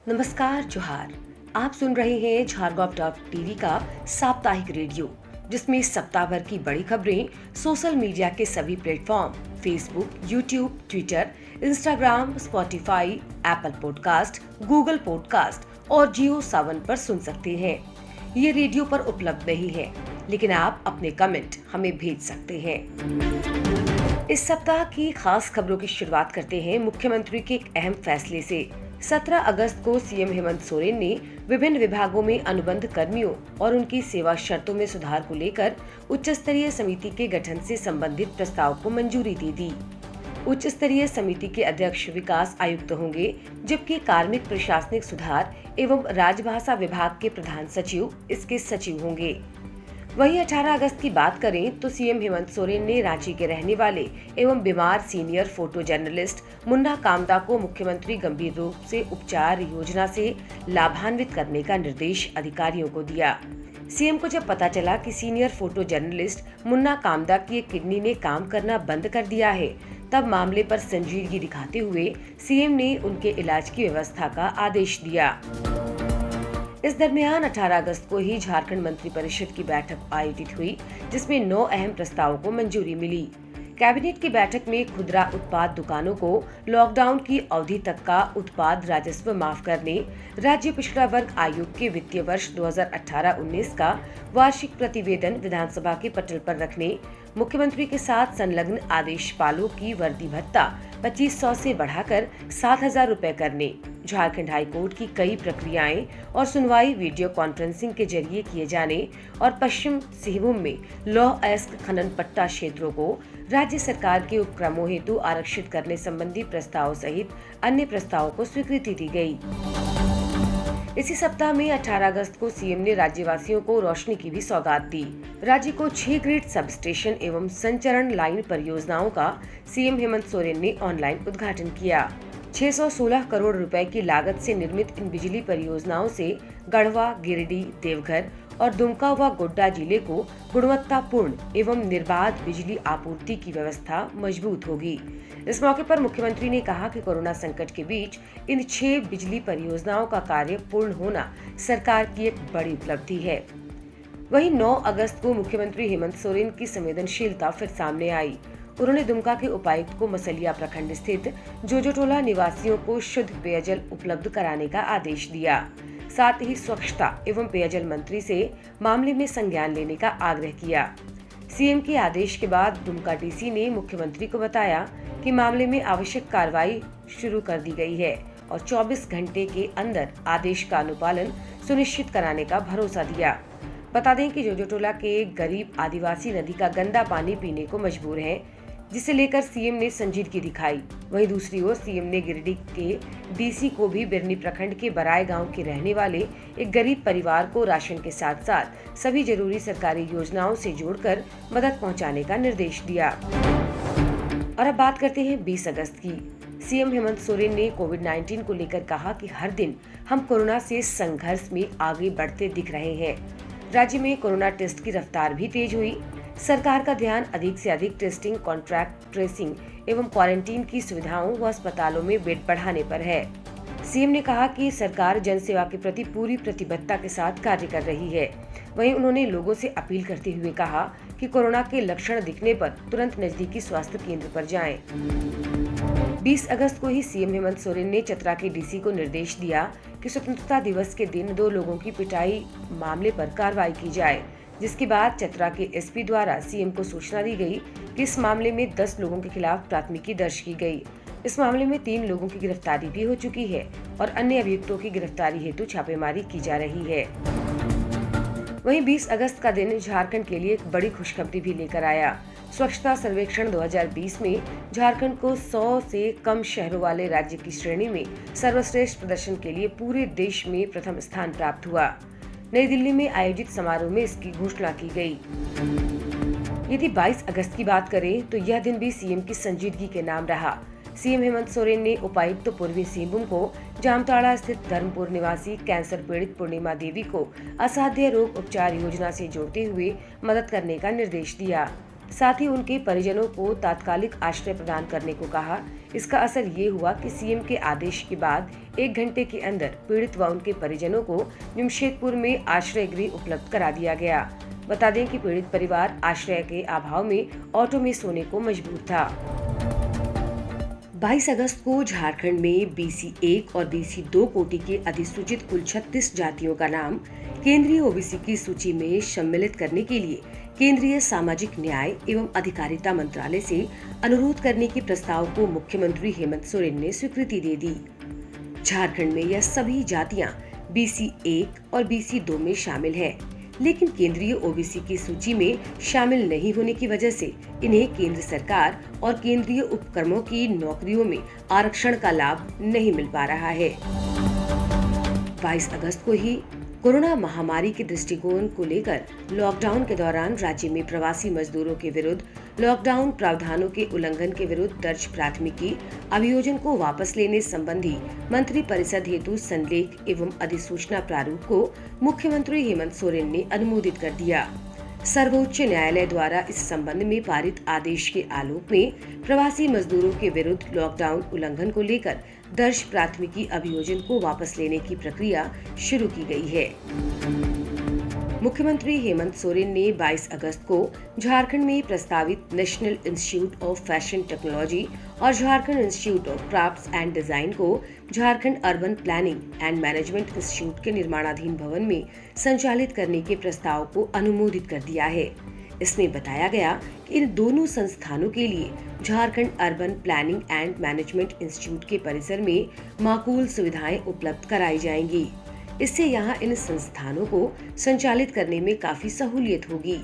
नमस्कार, जोहार। आप सुन रहे हैं झारगॉप टॉप टीवी का साप्ताहिक रेडियो, जिसमें सप्ताह भर की बड़ी खबरें सोशल मीडिया के सभी platform Facebook, YouTube, Twitter, Instagram, Spotify, Apple podcast, Google podcast और जियो सावन पर सुन सकते हैं। ये रेडियो पर उपलब्ध नहीं है, लेकिन आप अपने कमेंट हमें भेज सकते हैं। इस सप्ताह की खास खबरों की शुरुआत करते हैं मुख्यमंत्री के एक अहम फैसले से। 17 अगस्त को सीएम हेमंत सोरेन ने विभिन्न विभागों में अनुबंध कर्मियों और उनकी सेवा शर्तों में सुधार को लेकर उच्च स्तरीय समिति के गठन से संबंधित प्रस्ताव को मंजूरी दे दी। उच्च स्तरीय समिति के अध्यक्ष विकास आयुक्त होंगे, जबकि कार्मिक प्रशासनिक सुधार एवं राजभाषा विभाग के प्रधान सचिव इसके सचिव होंगे। वहीं 18 अगस्त की बात करें तो सीएम हेमंत सोरेन ने रांची के रहने वाले एवं बीमार senior photo journalist Munna Kamada को मुख्यमंत्री गंभीर रूप से उपचार योजना से लाभान्वित करने का निर्देश अधिकारियों को दिया। सीएम को जब पता चला कि senior photo journalist Munna Kamada की किडनी ने काम करना बंद कर दिया है, तब मामले पर संजीदगी दिखाते हुए सीएम ने उनके इलाज की व्यवस्था का आदेश दिया। इस दरमियान 18 अगस्त को ही झारखंड मंत्री परिषद की बैठक आयोजित हुई, जिसमें 9 अहम प्रस्तावों को मंजूरी मिली। कैबिनेट की बैठक में खुदरा उत्पाद दुकानों को लॉकडाउन की अवधि तक का उत्पाद राजस्व माफ करने, राज्य पिछड़ा वर्ग आयोग के वित्तीय वर्ष 2018-19 का वार्षिक प्रतिवेदन विधानसभा के पटल पर रखने, मुख्यमंत्री के साथ संलग्न आदेशपालों की वर्दी भत्ता 2500 से बढ़ाकर 7,000 रुपए करने, झारखंड हाई कोर्ट की कई प्रक्रियाएं और सुनवाई वीडियो कॉन्फ्रेंसिंग के जरिए किए जाने और पश्चिम सिंहभूम में लौह अयस्क खनन पट्टा क्षेत्रों को राज्य सरकार के उपक्रमों हेतु आरक्षित करने संबंधी प्रस्ताव सहित अन्य प्रस्तावों को स्वीकृति दी गई। इसी सप्ताह में 18 अगस्त को सीएम ने राज्यवासियों को रोशनी की भी सौगात दी। राज्य को 6 ग्रिड सब स्टेशन एवं संचरण लाइन परियोजनाओं का सीएम हेमंत सोरेन ने ऑनलाइन उद्घाटन किया। 616 करोड़ रुपए की लागत से निर्मित इन बिजली परियोजनाओं से गढ़वा, गिरिडीह, देवघर और दुमका व गोड्डा जिले को गुणवत्तापूर्ण एवं निर्बाध बिजली आपूर्ति की व्यवस्था मजबूत होगी। इस मौके पर मुख्यमंत्री ने कहा कि कोरोना संकट के बीच इन 6 बिजली परियोजनाओं का कार्य पूर्ण होना सरकार की एक बड़ी उपलब्धि है। वहीं 9 अगस्त को मुख्यमंत्री हेमंत सोरेन की संवेदनशीलता फिर सामने आई। उन्होंने दुमका के उपायुक्त को मसलिया प्रखंड स्थित जोजोटोला निवासियों को शुद्ध पेयजल उपलब्ध कराने का आदेश दिया। साथ ही स्वच्छता एवं पेयजल मंत्री से मामले में संज्ञान लेने का आग्रह किया। सीएम के आदेश के बाद दुमका डीसी ने मुख्यमंत्री को बताया कि मामले में आवश्यक कार्रवाई शुरू कर दी गई है और 24 घंटे के अंदर आदेश का अनुपालन सुनिश्चित कराने का भरोसा दिया। बता दें कि जोजोटोला के गरीब आदिवासी नदी का गंदा पानी पीने को मजबूर हैं, जिसे लेकर सीएम ने संजीदगी दिखाई। वहीं दूसरी ओर सीएम ने गिरिडीह के डीसी को भी बिरनी प्रखंड के बराय गांव के रहने वाले एक गरीब परिवार को राशन के साथ साथ सभी जरूरी सरकारी योजनाओं से जोड़कर मदद पहुंचाने का निर्देश दिया। और अब बात करते हैं 20 अगस्त की। सीएम हेमंत सोरेन ने कोविड-19 को लेकर कहा कि हर दिन हम कोरोना से संघर्ष में आगे बढ़ते दिख रहे हैं। राज्य में कोरोना टेस्ट की रफ्तार भी तेज हुई। सरकार का ध्यान अधिक से अधिक टेस्टिंग, कॉन्ट्रैक्ट ट्रेसिंग एवं क्वारंटीन की सुविधाओं व अस्पतालों में बेड बढ़ाने पर है। सीएम ने कहा कि सरकार जन सेवा के प्रति पूरी प्रतिबद्धता के साथ कार्य कर रही है। वहीं उन्होंने लोगों से अपील करते हुए कहा कि कोरोना के लक्षण दिखने पर तुरंत नजदीकी स्वास्थ्य केंद्र पर जाएं। 20 अगस्त को ही सीएम हेमंत सोरेन ने चतरा के डीसी को निर्देश दिया कि स्वतंत्रता दिवस के दिन 2 लोगों की पिटाई मामले पर कार्रवाई की जाए, जिसके बाद चतरा के एसपी द्वारा सीएम को सूचना दी गई कि इस मामले में 10 लोगों के खिलाफ प्राथमिकी दर्ज की गई। इस मामले में 3 लोगों की गिरफ्तारी भी हो चुकी है और अन्य अभियुक्तों की गिरफ्तारी हेतु छापेमारी की जा रही है। वहीं 20 अगस्त का दिन झारखंड के लिए एक बड़ी खुशखबरी भी लेकर आया। स्वच्छता सर्वेक्षण 2020 में झारखंड को 100 से कम शहरों वाले राज्य की श्रेणी में सर्वश्रेष्ठ प्रदर्शन के लिए पूरे देश में प्रथम स्थान प्राप्त हुआ। नई दिल्ली में आयोजित समारोह में इसकी घोषणा की गई। यदि 22 अगस्त की बात करें तो यह दिन भी सीएम की संजीदगी के नाम रहा। सीएम हेमंत सोरेन ने उपायुक्त पूर्वी सिंहभूम को जामताड़ा स्थित धर्मपुर निवासी कैंसर पीड़ित पूर्णिमा देवी को असाध्य रोग उपचार योजना से जोड़ते हुए मदद करने का निर्देश दिया। साथ ही उनके परिजनों को तात्कालिक आश्रय प्रदान करने को कहा। इसका असर ये हुआ कि सीएम के आदेश के बाद 1 घंटे के अंदर पीड़ित व उनके परिजनों को जमशेदपुर में आश्रय गृह उपलब्ध करा दिया गया। बता दें कि पीड़ित परिवार आश्रय के अभाव में ऑटो में सोने को मजबूर था। 22 अगस्त को झारखंड में BC 1 और BC 2 कोटि के अधिसूचित कुल 36 जातियों का नाम केंद्रीय ओबीसी की सूची में सम्मिलित करने के लिए केंद्रीय सामाजिक न्याय एवं अधिकारिता मंत्रालय से अनुरोध करने के प्रस्ताव को मुख्यमंत्री हेमंत सोरेन ने स्वीकृति दे दी। झारखंड में यह सभी जातियां BC 1 और BC 2 में शामिल है, लेकिन केंद्रीय ओबीसी की सूची में शामिल नहीं होने की वजह से इन्हें केंद्र सरकार और केंद्रीय उपक्रमों की नौकरियों में आरक्षण का लाभ नहीं मिल पा रहा है। 22 अगस्त को ही कोरोना महामारी के दृष्टिकोण को लेकर लॉकडाउन के दौरान राज्य में प्रवासी मजदूरों के विरुद्ध लॉकडाउन प्रावधानों के उल्लंघन के विरुद्ध दर्ज प्राथमिकी अभियोजन को वापस लेने संबंधी मंत्री परिषद हेतु संलेख एवं अधिसूचना प्रारूप को मुख्यमंत्री हेमंत सोरेन ने अनुमोदित कर दिया। सर्वोच्च न्यायालय द्वारा इस संबंध में पारित आदेश के आलोक में प्रवासी मजदूरों के विरुद्ध लॉकडाउन उल्लंघन को लेकर दर्ज प्राथमिकी अभियोजन को वापस लेने की प्रक्रिया शुरू की गई है। मुख्यमंत्री हेमंत सोरेन ने 22 अगस्त को झारखंड में प्रस्तावित national institute of fashion technology और Jharkhand institute of crafts and design को Jharkhand urban planning and management institute के निर्माणाधीन भवन में संचालित करने के प्रस्ताव को अनुमोदित कर दिया है। इसमें बताया गया कि इन दोनों संस्थानों के लिए Jharkhand urban planning and management institute के परिसर में माकूल सुविधाएं उपलब्ध कराई जाएंगी। इससे यहाँ इन संस्थानों को संचालित करने में काफी सहूलियत होगी।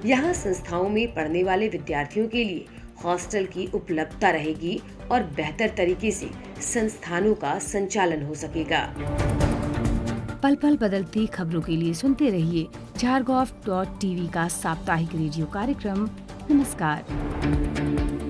यहाँ संस्थाओं में पढ़ने वाले विद्यार्थियों के लिए हॉस्टल की उपलब्धता रहेगी और बेहतर तरीके से संस्थानों का संचालन हो सकेगा। पल पल बदलती खबरों के लिए सुनते रहिए झारगॉव.tv का साप्ताहिक रेडियो कार्यक्रम। नमस्कार।